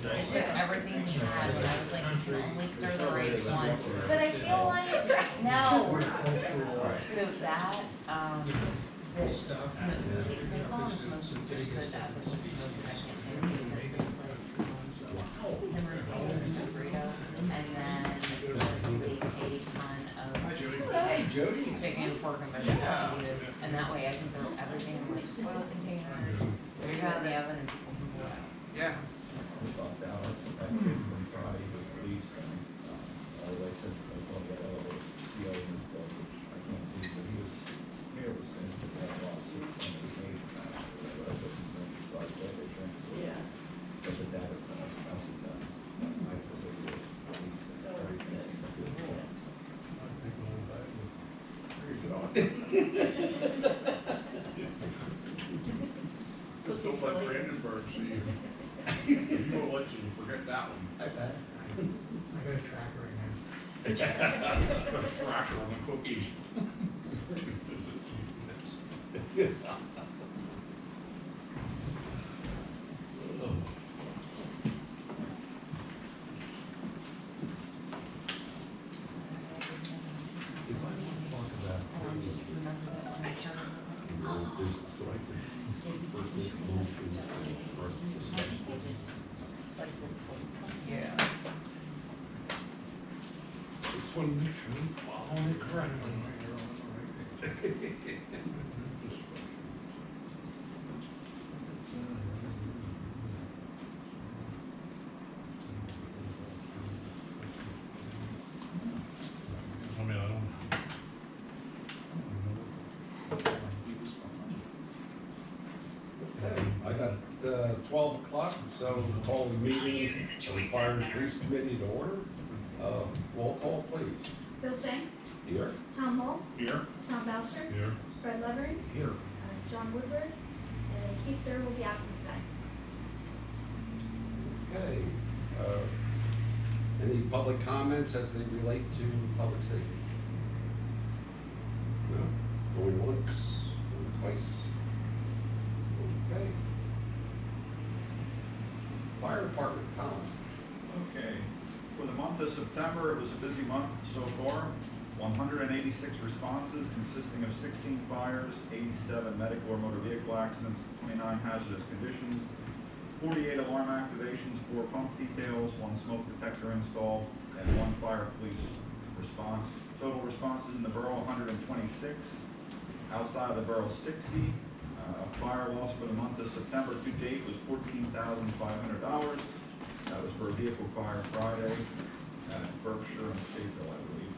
It took everything he had, and I was like, you can only stir the rice once. But I feel like, no. So that, this, they call them smoky fish, but that was smoky, I can't say the name. Simmered burrito, and then there's a big 80-ton of chicken, pork, and vegetables, and that way I can throw everything in like oil containers, there you go in the oven, and people can pull it out. Yeah. Just don't let Brandenburg see you. He won't let you forget that one. I bet. I got a tracker right now. Got a tracker on the cookies. When you follow it correctly. I mean, I don't. I got 12 o'clock, so call the meeting of the Fire and Police Committee to order. Roll call, please. Bill Jenckes, Here. Tom Moll, Here? Tom Bausher, Here. Fred Levering, Here. John Woodward, and Keith Derr will be absent tonight. Okay. Any public comments as they relate to public safety? No? Going once, going twice? Okay. Fire Department, Colin. Okay, for the month of September, it was a busy month so far. 186 responses consisting of 16 fires, 87 medical or motor vehicle accidents, 29 hazardous conditions, 48 alarm activations, 4 pump details, 1 smoke detector install, and 1 fire police response. Total responses in the borough, 126. Outside of the borough, 60. Fire loss for the month of September to date was $14,500. That was for a vehicle fire Friday at Berkshire and Stateville, I believe.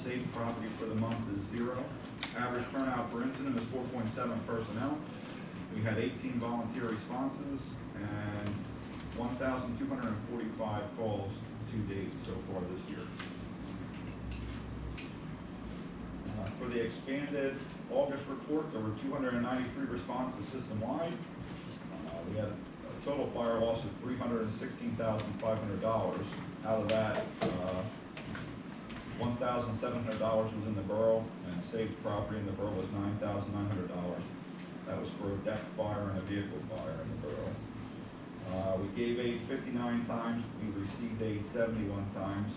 Saved property for the month is 0. Average turnout per incident is 4.7 personnel. We had 18 volunteer responses and 1,245 calls to date so far this year. For the expanded August report, there were 293 responses system-wide. We had a total fire loss of $316,500. Out of that, $1,700 was in the borough, and saved property in the borough was $9,900. That was for a deck fire and a vehicle fire in the borough. We gave aid 59 times, we received aid 71 times,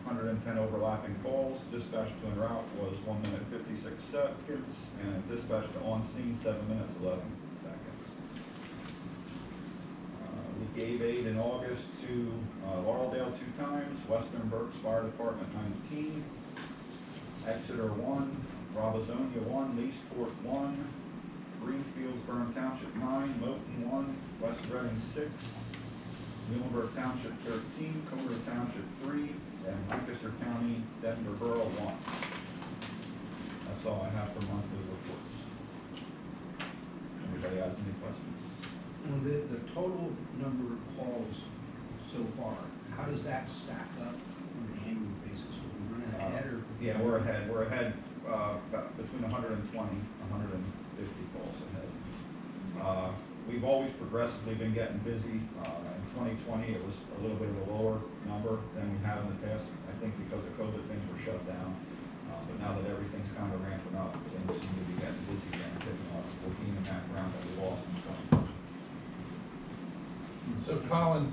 110 overlapping calls. Dispatch to en route was 1 minute 56 seconds, and dispatch to on scene 7 minutes 11 seconds. We gave aid in August to Laureldale 2 times, Western Berks Fire Department 19, Exeter 1, Robozonia 1, Leesport 1, Greenfields Burnham Township 9, Moton 1, West Reading 6, Muhlenberg Township 13, Comer Township 3, and Lancaster County, Denver Borough 1. That's all I have for monthly reports. Anybody has any questions? The total number of calls so far, how does that stack up on an annual basis? Are we running ahead or Yeah, we're ahead, about between 120, 150 calls ahead. We've always progressively been getting busy. In 2020, it was a little bit of a lower number than we have in the past, I think because of COVID, things were shut down. But now that everything's kind of ramping up, things seem to be getting busy again, picking up. We're gaining that ground that we lost in 2020. So Colin,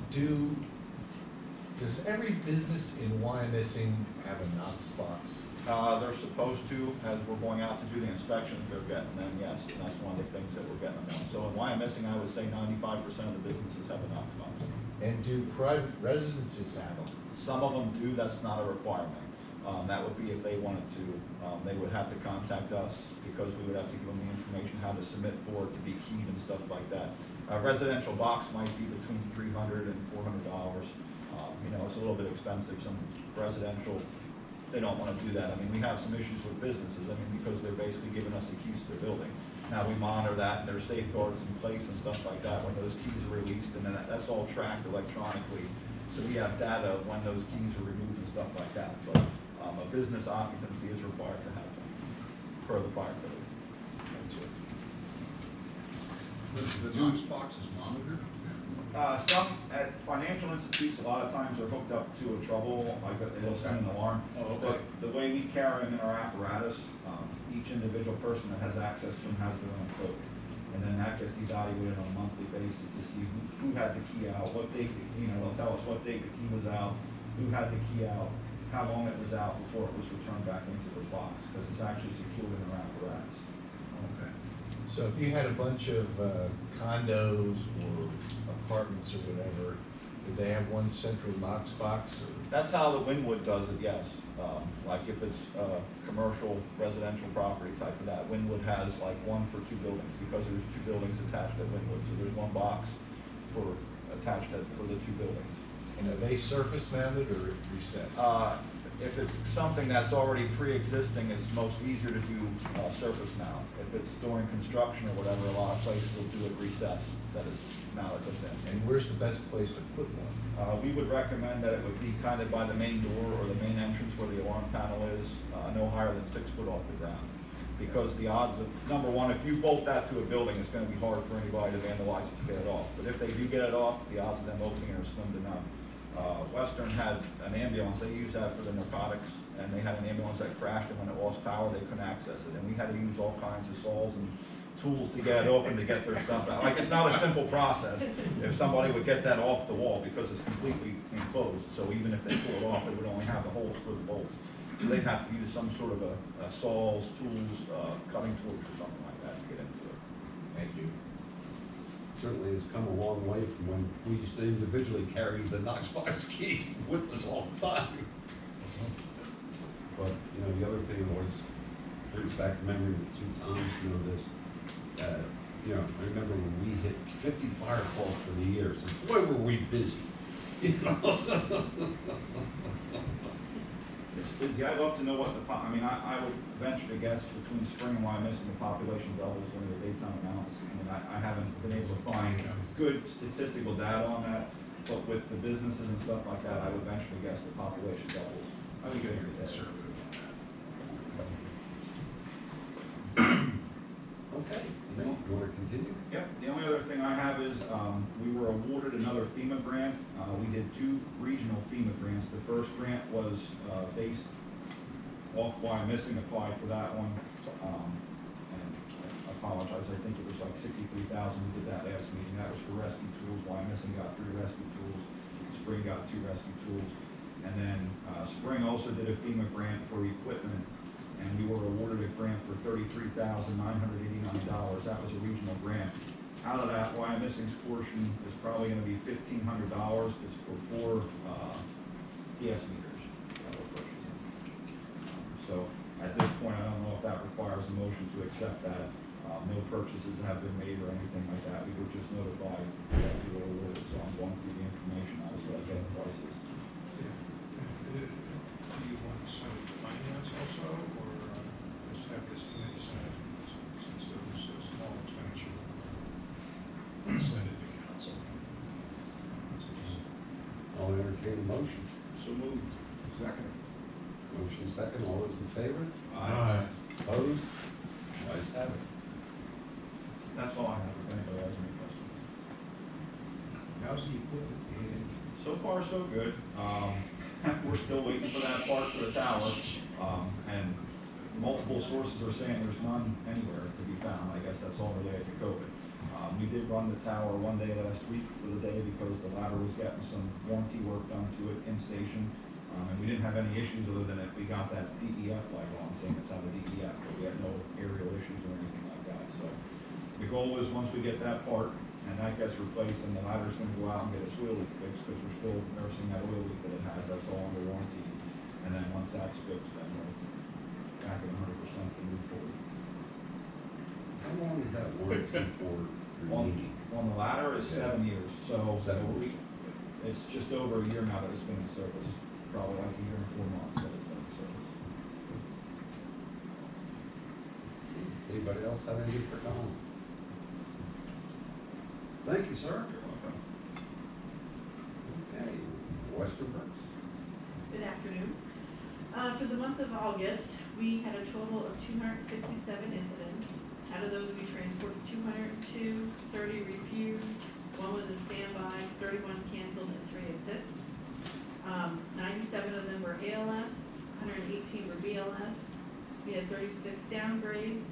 does every business in Wyomissing have a Knox box? They're supposed to, as we're going out to do the inspections, they're getting them, yes, and that's one of the things that we're getting them on. So in Wyomissing, I would say 95% of the businesses have a Knox box. And do private residences have them? Some of them do, that's not a requirement. That would be if they wanted to. They would have to contact us because we would have to give them the information how to submit for it to be keyed and stuff like that. A residential box might be between $300 and $400. You know, it's a little bit expensive. Some residential, they don't want to do that. I mean, we have some issues with businesses, I mean, because they're basically giving us the keys to their building. Now, we monitor that, and there are safeguards in place and stuff like that when those keys are released, and then that's all tracked electronically. So we have data of when those keys are removed and stuff like that. But a business occupancy is required to have them, per the fire code. The Knox box is monitored? Some at financial institutes, a lot of times they're hooked up to a trouble, like they'll send an alarm. Oh, okay. But the way we carry them in our apparatus, each individual person that has access to them has their own code. And then that gets evaluated on a monthly basis to see who had the key out, what date, they'll tell us what date the key was out, who had the key out, how long it was out before it was returned back into the box, because it's actually secured in our apparatus. Okay. So if you had a bunch of condos or apartments or whatever, did they have one central Knox box? Or? That's how the Wynwood does it, yes. Like if it's commercial, residential property type of that, Wynwood has like one for two buildings, because there's two buildings attached at Wynwood, so there's one box for for the two buildings. And are they surface mounted or recessed? If it's something that's already pre-existing, it's most easier to do surface mount. If it's during construction or whatever, a lot of places will do it recessed, that is mounted within. And where's the best place to put one? We would recommend that it would be kind of by the main door or the main entrance where the alarm panel is, no higher than 6 foot off the ground. Because the odds of, number one, if you bolt that to a building, it's going to be hard for anybody to vandalize it to get it off. But if they do get it off, the odds of them opening are slim to none. Western had an ambulance, they used that for the narcotics, and they had an ambulance that crashed, and when it lost power, they couldn't access it. And we had to use all kinds of saws and tools to get it open to get their stuff out. Like, it's not a simple process. If somebody would get that off the wall, because it's completely enclosed, so even if they pull it off, they would only have the holes for the bolts. So they'd have to use some sort of a saws, tools, cutting torch or something like that to get into it. Thank you. Certainly has come a long way from when we used to individually carry the Knox box key with us all the time. But, the other thing always brings back to memory the 2 times, this, I remember when we hit 50 fire calls for the year, so boy, were we busy, It's busy. I'd love to know what I would venture to guess between spring and Wyomissing, the population doubles during the daytime amounts. I haven't been able to find good statistical data on that, but with the businesses and stuff like that, I would venture to guess the population doubles. I think you're conservative on that. Okay, you want to continue? Yep, the only other thing I have is, we were awarded another FEMA grant. We did 2 regional FEMA grants. The first grant was, based off Wyomissing, applied for that one. And I apologize, I think it was like $63,000. We did that last meeting. That was for rescue tools. Wyomissing got 3 rescue tools. Spring got 2 rescue tools. And then, Spring also did a FEMA grant for equipment, and we were awarded a grant for $33,989. That was a regional grant. Out of that, Wyomissing's portion is probably going to be $1,500. It's for 4 PS meters that we're purchasing. So at this point, I don't know if that requires a motion to accept that. No purchases have been made or anything like that. We were just notified that we were awarded, so I'm going through the information now so I get the prices. Do you want to send it to finance also, or just have this committee send it, since there was a small expenditure? Send it to council. I'll entertain a motion. So moved. Second. Motion motion second, all those in favor? Aye. Opposed? Ayes have it. That's all I have, if anybody has any questions. How's the equipment behaving? So far, so good. We're still waiting for that part for the tower, and multiple sources are saying there's none anywhere to be found. I guess that's all related to COVID. We did run the tower one day last week for the day because the ladder was getting some warranty work done to it in station. And we didn't have any issues other than if we got that DEF light on, saying it's out of DEF, but we had no aerial issues or anything like that. So the goal is once we get that part and that gets replaced, then the ladder's gonna go out and get its oil leak fixed, because we're still nursing that oil leak that it has, that's all under warranty. And then once that's fixed, then we're back at 100% to move forward. How long is that warranty for remaining? On the ladder is 7 years, so 7 years. it's just over a year now that it's been in service, probably like a year and 4 months that it's been in service. Anybody else have anything for Colin? Thank you, sir. You're welcome. Okay, Western Berks. Good afternoon. For the month of August, we had a total of 267 incidents. Out of those, we transported 202, 30 refused, 1 was a standby, 31 canceled, and 3 assists. 97 of them were ALS, 118 were BLS. We had 36 downgrades.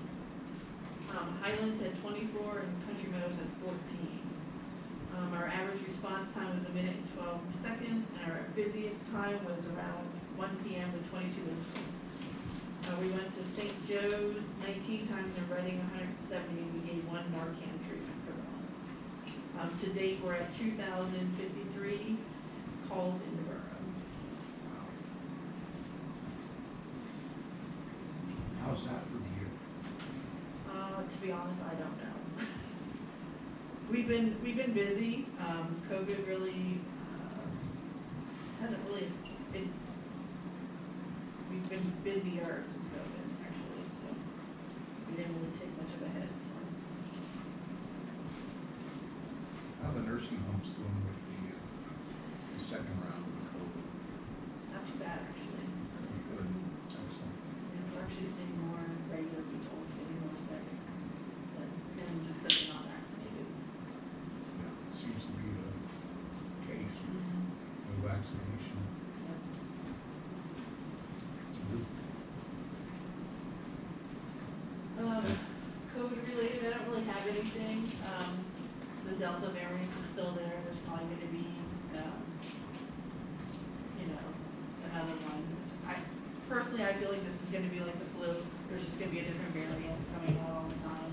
Highlands had 24 and Country Meadows had 14. Our average response time was 1 minute and 12 seconds, and our busiest time was around 1 p.m. with 22 incidents. We went to St. Joe's 19 times and Reading 170, and we gave 1 Narcan treatment for the month. To date, we're at 2,053 calls in the borough. How's that for the year? To be honest, I don't know. We've been busy. COVID really hasn't really been. We've been busier since COVID, actually, so we didn't really take much of a hit. So. How are the nursing homes doing with the second round of COVID? Not too bad, actually. Good. Excellent. Yeah, we're actually seeing more regular people getting more sick, and just because they're not vaccinated. Yeah, seems to be the case, no vaccination. COVID related, I don't really have anything. The Delta variant is still there. There's probably going to be, another one. Personally, I feel like this is going to be like the flu. There's just going to be a different variant coming out all the time.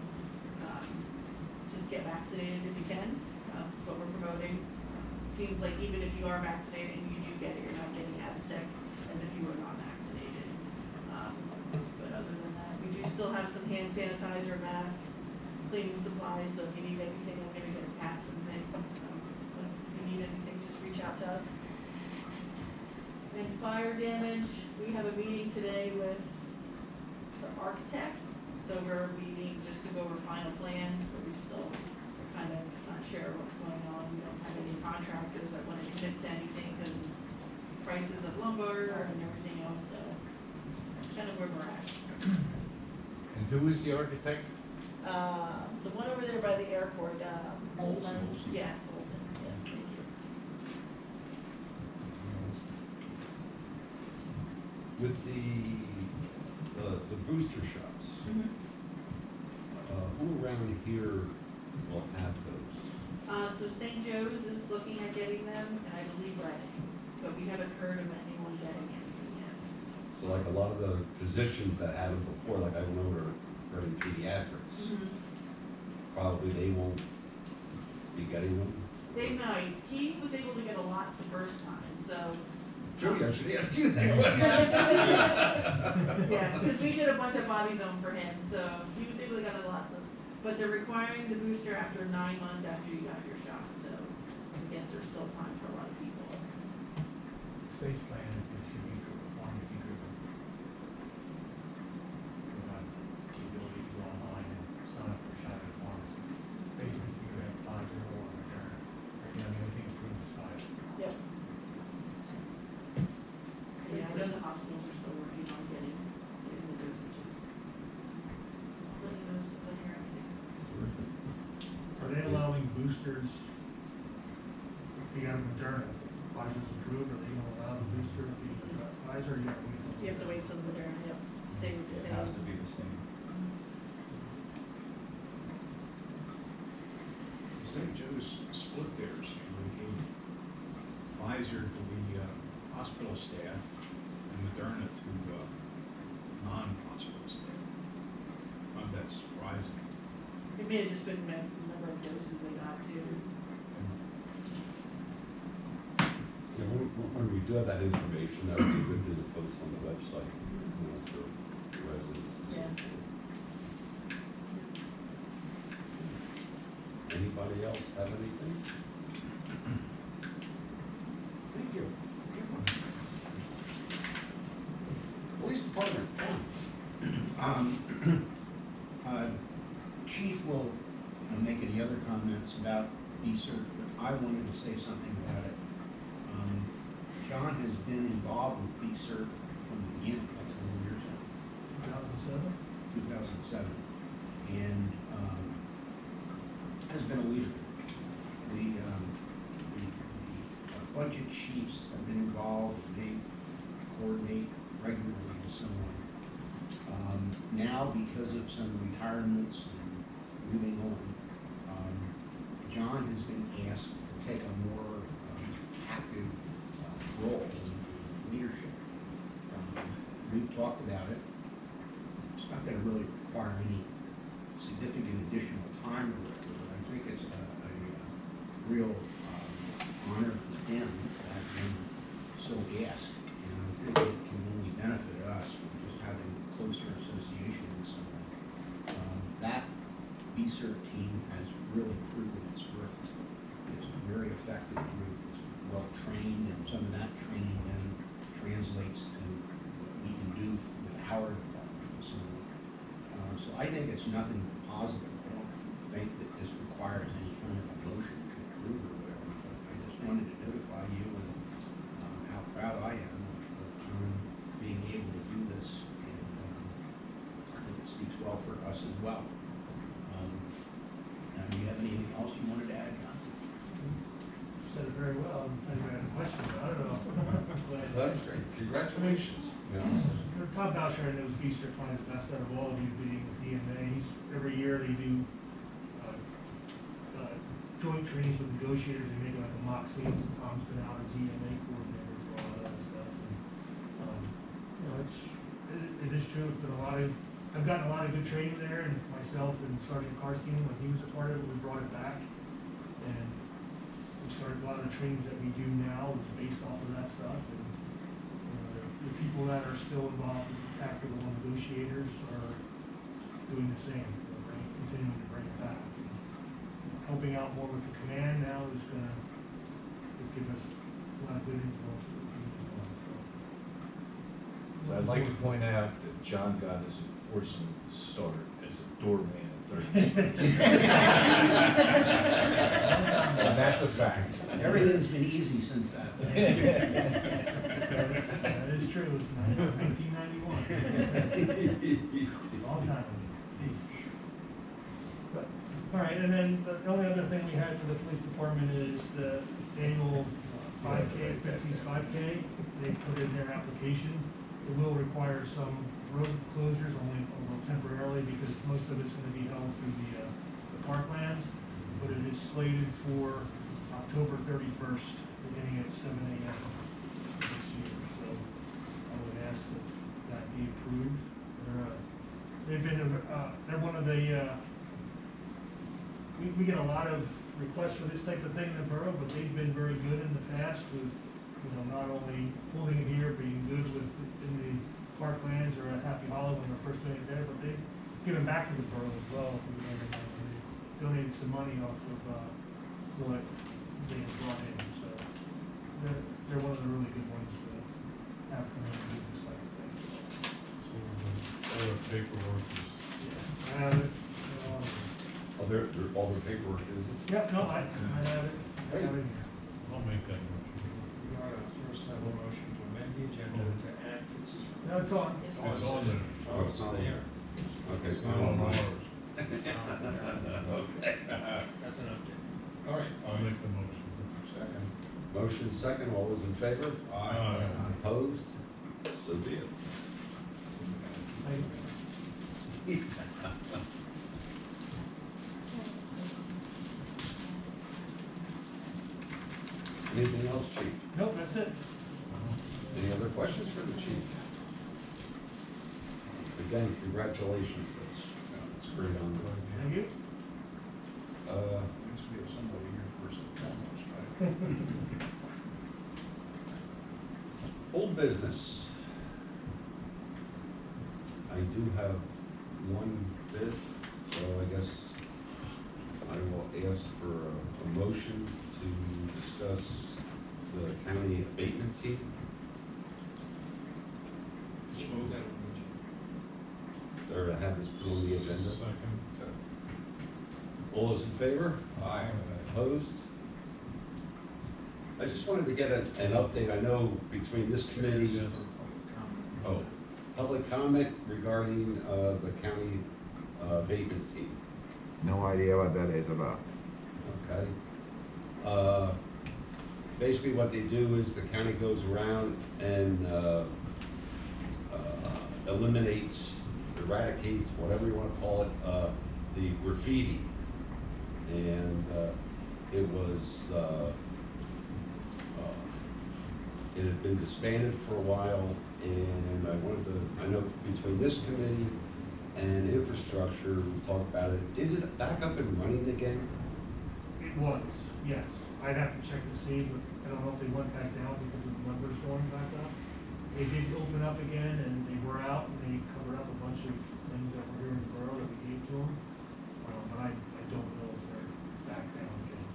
Just get vaccinated if you can. That's what we're promoting. It seems like even if you are vaccinated and you do get it, you're not getting as sick as if you were not vaccinated. But other than that, we do still have some hand sanitizer, masks, cleaning supplies, so if you need anything, I'm gonna get hats and things. But if you need anything, just reach out to us. And fire damage, we have a meeting today with the architect. So we're meeting just to go over final plans, but we still are kind of not sure what's going on. We don't have any contractors that want to commit to anything because of prices of lumber and everything else, so that's kind of where we're at. And who is the architect? The one over there by the airport, Olson. Yes, Olson, yes, thank you. With the booster shots, who around here will have those? So St. Joe's is looking at getting them, and I believe Reading, but we haven't heard of anyone getting anything yet. So like a lot of the physicians that had them before, like I went over in pediatrics, probably they won't be getting them. They might. He was able to get a lot the first time, so. Jody, I should ask you that. Yeah, because we did a bunch of body zone for him, so he was able to get a lot. But they're requiring the booster after 9 months after you got your shot, so I guess there's still time for a lot of people. Stage plan is that you need to pharmacy driven. You have the ability to go online and sign up for a shot at a pharmacy. Basically, you have Pfizer or Moderna, or anything approved is Pfizer. Yep. Yeah, I know the hospitals are still working on boosters, if you have Moderna, Pfizer's approved, are they gonna allow the booster if you got Pfizer, you have to wait till? You have to wait till the Derr, yep, stay with the It same. has to be the same. St. Joe's split theirs, you know, they gave Pfizer to the hospital staff and Moderna to non-hospital staff. I found that surprising. It may have just been the number of doses they got too. Yeah, when we do have that information, that would be a good thing to post on the website, you know, for residents. Yeah. Anybody else have anything? Thank you. Police Department, Chief will make any other comments about BSERT, but I wanted to say something about it. John has been involved with BSERT from the beginning, that's 100 years ago, 2007, and has been a leader. The budget chiefs have been involved, they coordinate regularly with someone. Now, because of some retirements and moving on, John has been asked to take a more active role in leadership. We've talked about it. It's not going to really require any significant additional time or whatever, but I think it's a real honor for him to have been so asked. And I think it can only benefit us from just having closer association with someone. That BSERT team has really proven its worth. It's a very effective group. It's well trained, and some of that training then translates to what we can do with our department. So I think it's nothing but positive. I don't think that this requires any kind of a motion to approve or whatever, but I just wanted to notify you and how proud I am of John being able to do this, and I think it speaks well for us as well. Now, do you have anything else you wanted to add, John? Said it very well, I had a question, but I don't know. That's great, congratulations. Tom Bausher knows BSERT probably the best out of all of you being with DMA. Every year they do joint trainings with negotiators. They make like a mock scene. Tom's been out as DMA coordinator for all of that stuff. And, you know, it is true. It's been I've gotten a lot of good training there, and myself and Sergeant Karstein, when he was a part of it, we brought it back. And we started a lot of the trainings that we do now is based off of that stuff. And, the people that are still involved with tactical negotiators are doing the same, continuing to bring it back. Helping out more with the command now is going to give us a lot of good influence. So I'd like to point out that John got his enforcement start as a doorman at 30. And that's a fact. Everything's been easy since that. That is true. 1991. Long time ago. But, all right, and then the only other thing we had for the police department is the annual 5K, Betsy's 5K. They put in their application. It will require some road closures, only temporarily, because most of it's going to be held through the parklands. But it is slated for October 31st, beginning at 7 a.m. this year. So I would ask that be approved. They're one of the, we get a lot of requests for this type of thing in the borough, but they've been very good in the past with, not only holding it here, being good in the parklands or at Happy Hollow when we're first doing it there, but they've given back to the borough as well. They donated some money off of what they had brought in, so they're one of the really good ones to have come in and do this type of thing. All the paperwork is. Yeah, I have it. All their paperwork is it? Yep, no, I have it. I have it here. I'll make that motion. We ought to first have a motion to amend the agenda to add Fitz's. No, it's on. It's on there. Oh, it's not there. Okay, It's so not on ours. Okay. That's an update. All right, I'll make the motion. Second. Motion second, all those in favor? Aye. Opposed? So be it. Anything else, chief? Nope, that's it. Any other questions for the chief? Again, congratulations, that's great on Thank you. Needs to be somebody here first and foremost, right? Old business. I do have one bid, so I guess I will ask for a motion to discuss the county abatement team. Move that. Or to have this put on the agenda. Second. All those in favor? Aye. Opposed? I just wanted to get an update. I know between this committee, oh, public comment regarding the county abatement team. No idea what that is about. Okay. Basically what they do is the county goes around and eliminates, eradicates, whatever you want to call it, the graffiti. And it was, it had been disbanded for a while, and I know between this committee and infrastructure, we talked about it. Is it back up and running again? It was, yes. I'd have to check to see, but I don't know if they went back down because of the numbers going back up. They did open up again, and they were out, and they covered up a bunch of things that were here in the borough that we gave to them. But I don't know if they're back down again.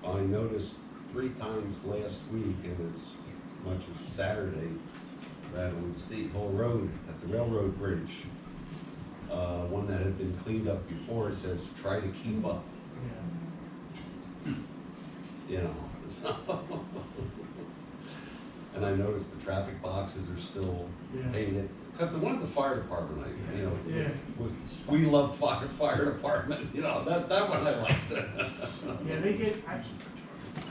I noticed 3 times last week, and as much as Saturday, that on State Hall Road at the railroad bridge, one that had been cleaned up before, it says, try to keep up. Yeah. You know, and I noticed the traffic boxes are still Yeah. painted, except the one at the fire department, Yeah. we love fire department, that one I liked. Yeah, they get, I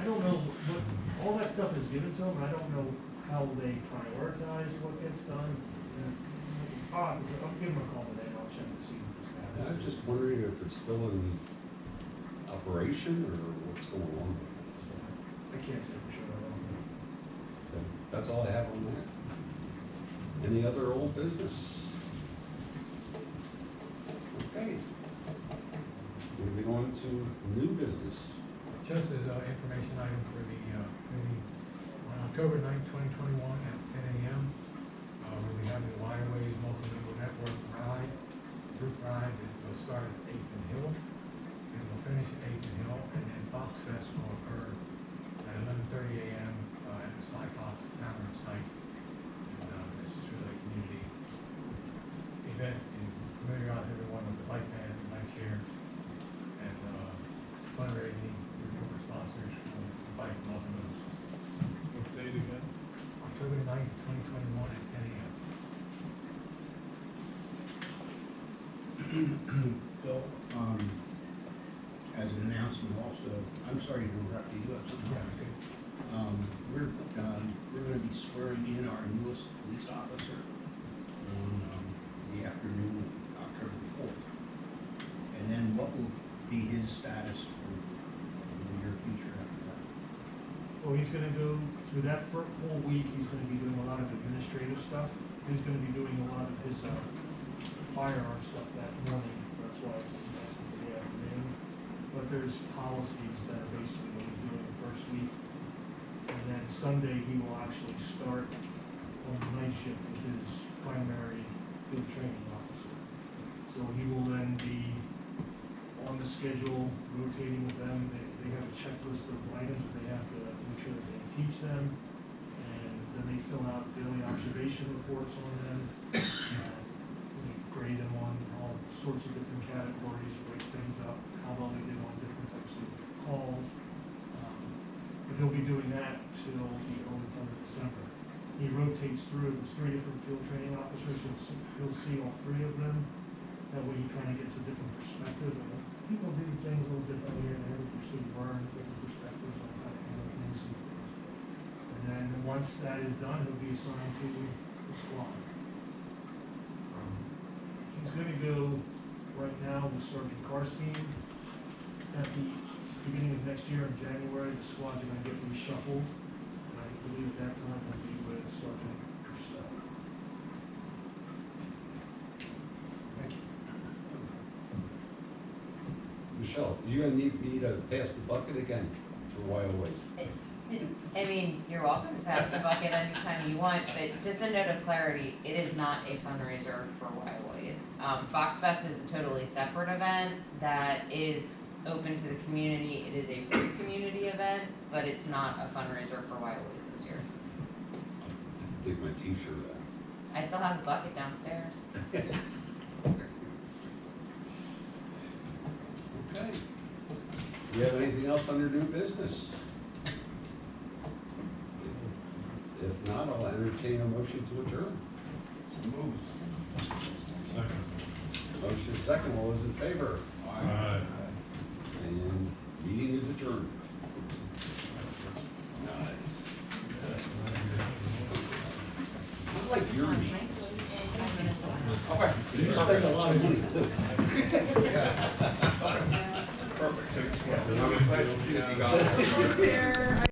don't know what, all that stuff is given to them, and I don't know how they prioritize what gets done. I'll give them a call today, and I'll check to see what the status is. I was just wondering if it's still in operation or what's going on. I can't say for sure, I don't know. Okay, that's all I have on that. Any other old business? Okay. Moving on to new business. Just as an information item for the committee, on October 9th, 2021 at 10 a.m., we'll be having the Waterways Multilingual Network Ride, group ride. It will start at 8th and Hill, and we'll finish at 8th and Hill, and then Fox Fest will occur at 11:30 a.m. At the Sly Fox Tavern site. And this is really a community event to familiarize everyone with the bike path and bike share, and fundraising for corporate sponsors for the bike locomotives. What date again? October 9th, 2021 at 10 a.m. Bill, as an announcement also, I'm sorry to interrupt you, you have something? We're gonna be swearing in our newest police officer on the afternoon of October 4th. And then what will be his status for the near future after that? Well, he's gonna go through that for a whole week, he's gonna be doing a lot of administrative stuff. He's gonna be doing a lot of his, firearm stuff that morning, that's why he's asking for the afternoon. But there's policies that are basically what he's doing the first week. And then Sunday, he will actually start on the night shift with his primary field training officer. So he will then be on the schedule, rotating with them. They have a checklist of items that they have to make sure that they teach them. And then they fill out daily observation reports on them. We grade them on all sorts of different categories, break things up, how well they did on different types of calls. But he'll be doing that till the early part of December. He rotates through, there's 3 different field training officers, he'll see all 3 of them. That way he kind of gets a different perspective of people do things a little differently here, and they pursue burn, different perspectives on how to handle things. And then once that is done, he'll be assigned to the squad. He's gonna go right now with Sergeant Karstein. At the beginning of next year in January, the squads are gonna get reshuffled. And I believe at that time will be with Sergeant Purcell. Thank you. Michele, you're gonna need me to pass the bucket again for YOAs. I mean, you're welcome to pass the bucket anytime you want, but just a note of clarity, it is not a fundraiser for YOAs. Fox Fest is a totally separate event that is open to the community. It is a free community event, but it's not a fundraiser for YOAs this year. Take my t-shirt out. I still have the bucket downstairs. Okay. Do you have anything else under new business? If not, I'll entertain a motion to adjourn. Motion second, all those in favor? Aye. And meeting is adjourned. I like your meetings. You spend a lot of money too. Perfect. So you just want to- I'm glad to see that you got it.